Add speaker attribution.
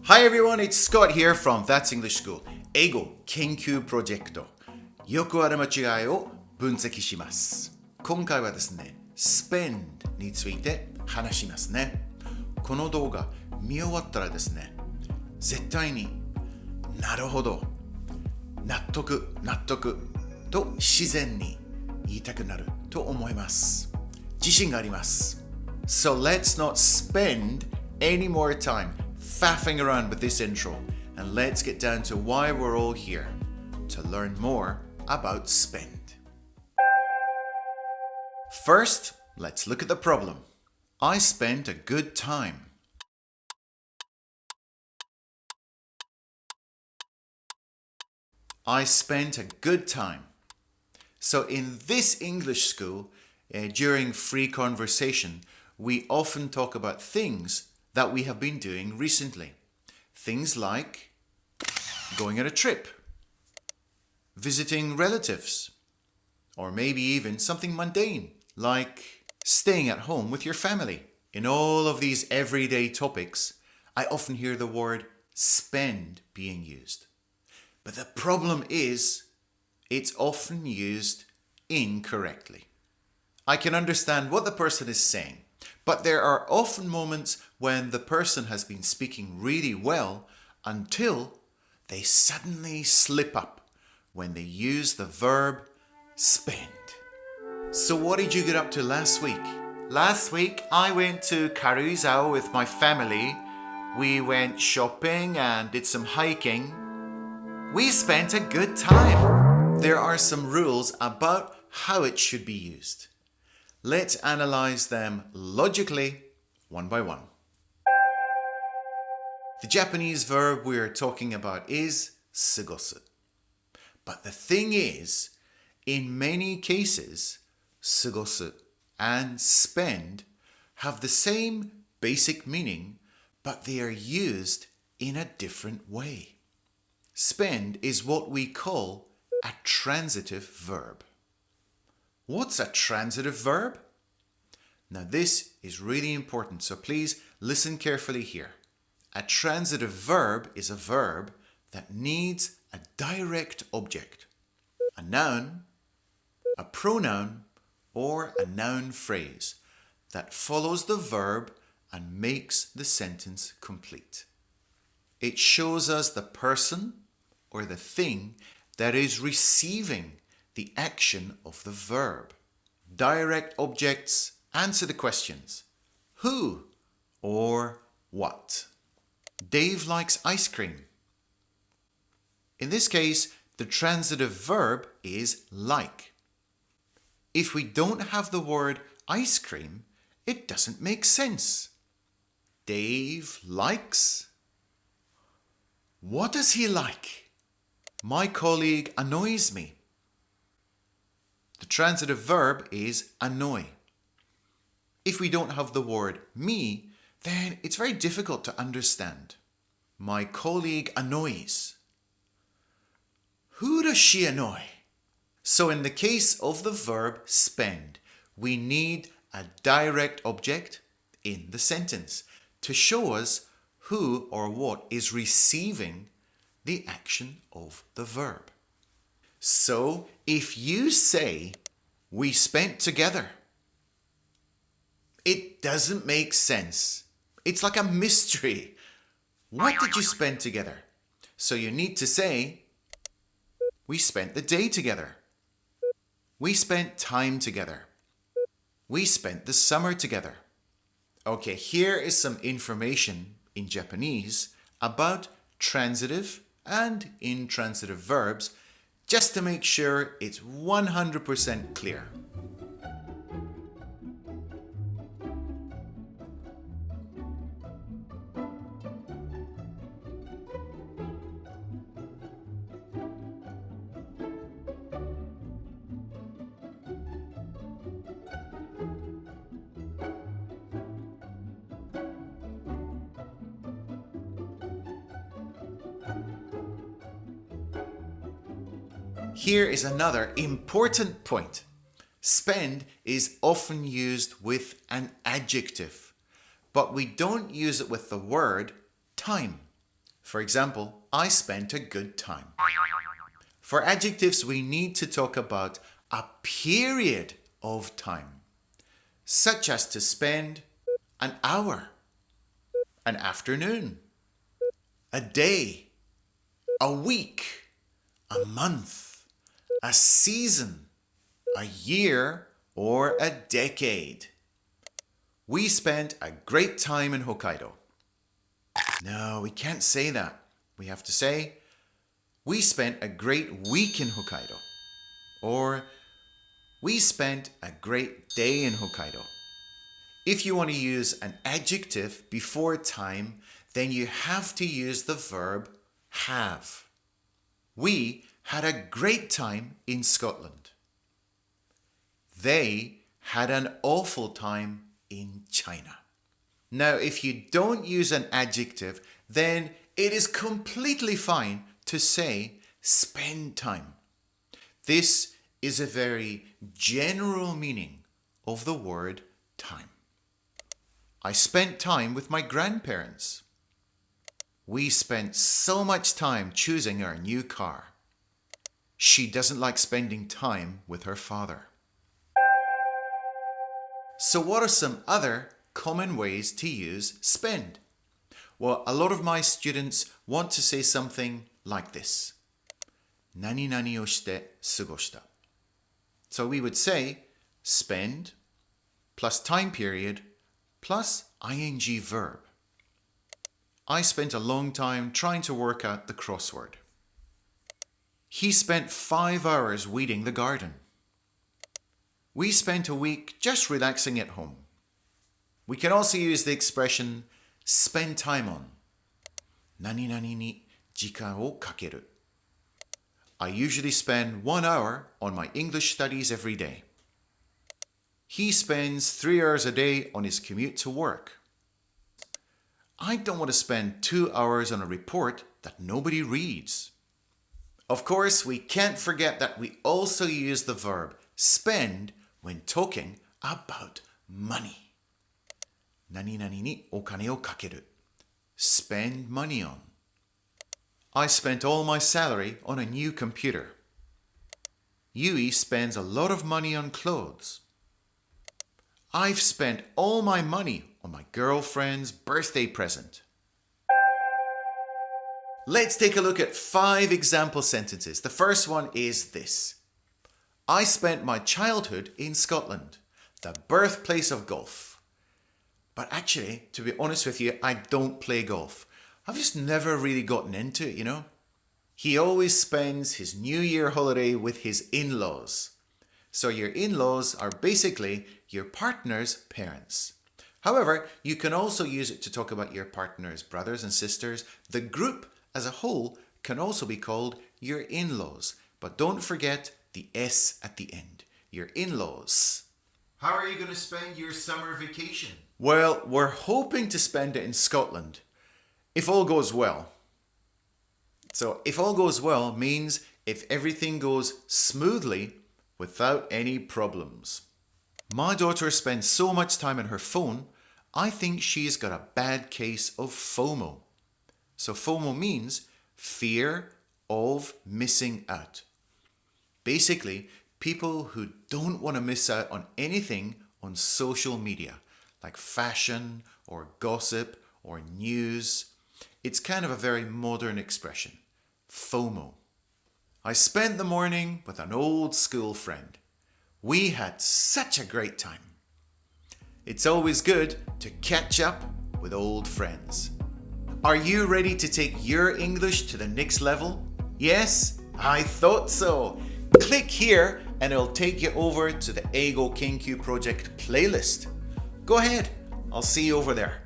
Speaker 1: Hi everyone, it's Scott here from That's English School 英語研究プロジェクト。よくある間違いを分析します。今回はですね、spend について話しますね。この動画見終わったらですね、絶対になるほど、納得と自然に言いたくなると思います。自信があります。So let's not spend any more time faffing around with this intro and let's get down to why we're all here to learn more about spend. First, let's look at the problem. I spent a good time. I spent a good time. So in this English school, during free conversation, we often talk about things that we have been doing recently. Things like going on a trip, visiting relatives, or maybe even something mundane like staying at home with your family. In all of these everyday topics, I often hear the word spend being used. But the problem is, it's often used incorrectly. I can understand what the person is saying, but there are often moments when the person has been speaking really well until they suddenly slip up when they use the verb spend. So what did you get up to last week? Last week, I went to Karuzao with my family. We went shopping and did some hiking. We spent a good time. There are some rules about how it should be used. Let's analyze them logically, one by one. The Japanese verb we are talking about is 過ごす. But the thing is, in many cases, 過ごす and spend have the same basic meaning, but they are used in a different way. Spend is what we call a transitive verb. What's a transitive verb? Now this is really important, so please listen carefully here. A transitive verb is a verb that needs a direct object, a noun, a pronoun, or a noun phrase that follows the verb and makes the sentence complete. It shows us the person or the thing that is receiving the action of the verb. Direct objects answer the questions who or what. Dave likes ice cream. In this case, the transitive verb is like. If we don't have the word ice cream, it doesn't make sense. Dave likes. What does he like? My colleague annoys me. The transitive verb is annoy. If we don't have the word me, then it's very difficult to understand. My colleague annoys. Who does she annoy? So in the case of the verb spend, we need a direct object in the sentence to show us who or what is receiving the action of the verb. So if you say, we spent together, it doesn't make sense. It's like a mystery. What did you spend together? So you need to say, we spent the day together. We spent time together. We spent the summer together. Okay, here is some information in Japanese about transitive and intransitive verbs, just to make sure it's 100% clear. Here is another important point. Spend is often used with an adjective, but we don't use it with the word time. For example, I spent a good time. For adjectives, we need to talk about a period of time, such as to spend an hour, an afternoon, a day, a week, a month, a season, a year, or a decade. We spent a great time in Hokkaido. No, we can't say that. We have to say, we spent a great week in Hokkaido. Or, we spent a great day in Hokkaido. If you want to use an adjective before time, then you have to use the verb have. We had a great time in Scotland. They had an awful time in China. Now, if you don't use an adjective, then it is completely fine to say spend time. This is a very general meaning of the word time. I spent time with my grandparents. We spent so much time choosing our new car. She doesn't like spending time with her father. So what are some other common ways to use spend? Well, a lot of my students want to say something like this. 何々をして過ごした. So we would say spend plus time period plus ing verb. I spent a long time trying to work out the crossword. He spent 5 hours weeding the garden. We spent a week just relaxing at home. We can also use the expression spend time on. 何々に時間をかける. I usually spend 1 hour on my English studies every day. He spends 3 hours a day on his commute to work. I don't want to spend 2 hours on a report that nobody reads. Of course, we can't forget that we also use the verb spend when talking about money. 何々にお金をかける. Spend money on. I spent all my salary on a new computer. Yui spends a lot of money on clothes. I've spent all my money on my girlfriend's birthday present. Let's take a look at 5 example sentences. The first one is this. I spent my childhood in Scotland, the birthplace of golf. But actually, to be honest with you, I don't play golf. I've just never really gotten into it, you know. He always spends his New Year holiday with his in-laws. So your in-laws are basically your partner's parents. However, you can also use it to talk about your partner's brothers and sisters. The group as a whole can also be called your in-laws. But don't forget the S at the end. Your in-laws. How are you going to spend your summer vacation? Well, we're hoping to spend it in Scotland, if all goes well. So if all goes well means if everything goes smoothly without any problems. My daughter spends so much time on her phone, I think she's got a bad case of FOMO. So FOMO means fear of missing out. Basically, people who don't want to miss out on anything on social media, like fashion or gossip or news. It's kind of a very modern expression, FOMO. I spent the morning with an old school friend. We had such a great time. It's always good to catch up with old friends. Are you ready to take your English to the next level? Yes, I thought so. Click here and it'll take you over to the Eigo Kenkyu Project playlist. Go ahead, I'll see you over there.